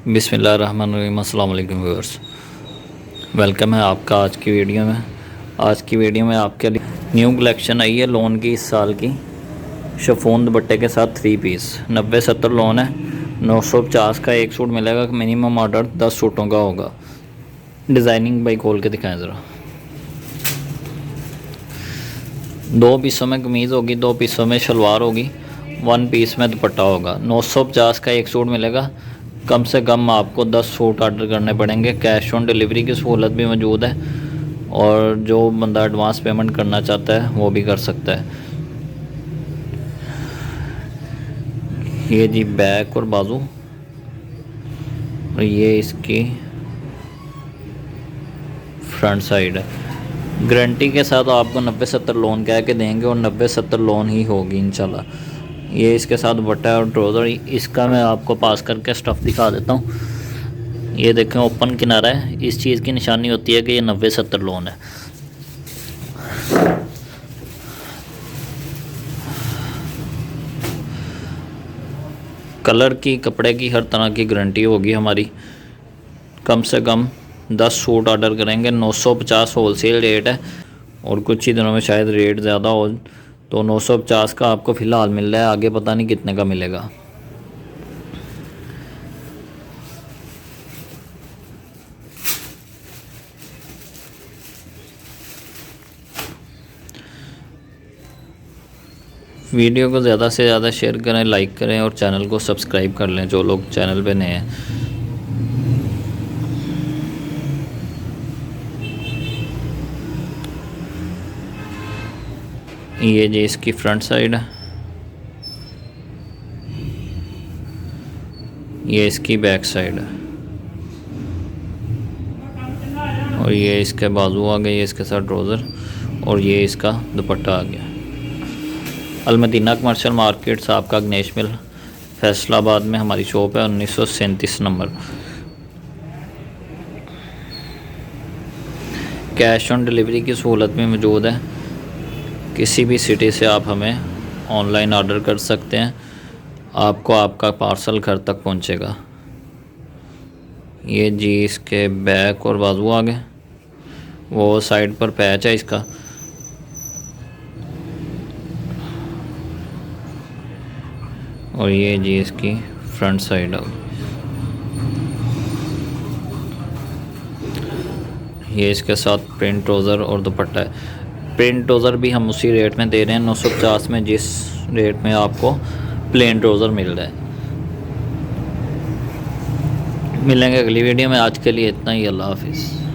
बिस्मिल्लाहिर्रहमानिर्रहीम। अस्सलाम वालेकुम व्यूअर्स, वेलकम है आपका आज की वीडियो में। आज की वीडियो में आपके लिए न्यू कलेक्शन आई है लोन की, इस साल की। शिफॉन दुपट्टे के साथ 3 पीस 90-70 लोन है। 950 का एक सूट मिलेगा। मिनिमम ऑर्डर 10 सूटों का होगा। डिज़ाइनिंग भाई खोल के दिखाएं ज़रा। 2 पीसों में कमीज़ होगी, 2 पीसों में शलवार होगी, 1 पीस में दुपट्टा होगा। 950 का एक सूट मिलेगा। कम से कम आपको 10 सूट ऑर्डर करने पड़ेंगे। कैश ऑन डिलीवरी की सहूलत भी मौजूद है, और जो बंदा एडवांस पेमेंट करना चाहता है वो भी कर सकता है। ये जी बैक और बाजू, और ये इसकी फ्रंट साइड है। गारंटी के साथ आपको 90-70 लोन कह के देंगे, और 90-70 लोन ही होगी इंशाल्लाह। ये इसके साथ दुपट्टा और ट्राउज़र। इसका मैं आपको पास करके स्टफ़ दिखा देता हूँ। ये देखें, ओपन किनारा है। इस चीज़ की निशानी होती है कि ये 90-70 लोन है। कलर की, कपड़े की, हर तरह की गारंटी होगी हमारी। कम से कम 10 सूट ऑर्डर करेंगे। 950 होलसेल रेट है, और कुछ ही दिनों में शायद रेट ज़्यादा हो, तो 950 का आपको फ़िलहाल मिल रहा है। आगे पता नहीं कितने का मिलेगा। वीडियो को ज़्यादा से ज़्यादा शेयर करें, लाइक करें, और चैनल को सब्सक्राइब कर लें जो लोग चैनल पे नए हैं। ये जी इसकी फ्रंट साइड है, ये इसकी बैक साइड है, और ये इसके बाजू आ गए, ये इसके साथ ट्राउज़र, और ये इसका दुपट्टा आ गया। अलमदीना कमर्शियल मार्केट से आपका गणेश मिल फैसलाबाद में हमारी शॉप है, 1937 नंबर। कैश ऑन डिलीवरी की सहूलत भी मौजूद है। किसी भी सिटी से आप हमें ऑनलाइन ऑर्डर कर सकते हैं, आपको आपका पार्सल घर तक पहुंचेगा। ये जी इसके बैक और बाजू आ गए। वो साइड पर पैच है इसका, और ये जी इसकी फ्रंट साइड है। ये इसके साथ प्रिंट ट्राउज़र और दुपट्टा है। प्रिंट ट्राउज़र भी हम उसी रेट में दे रहे हैं, 950 में, जिस रेट में आपको प्लेन ट्राउज़र मिल रहा है। मिलेंगे अगली वीडियो में। आज के लिए इतना ही। अल्लाह हाफिज़।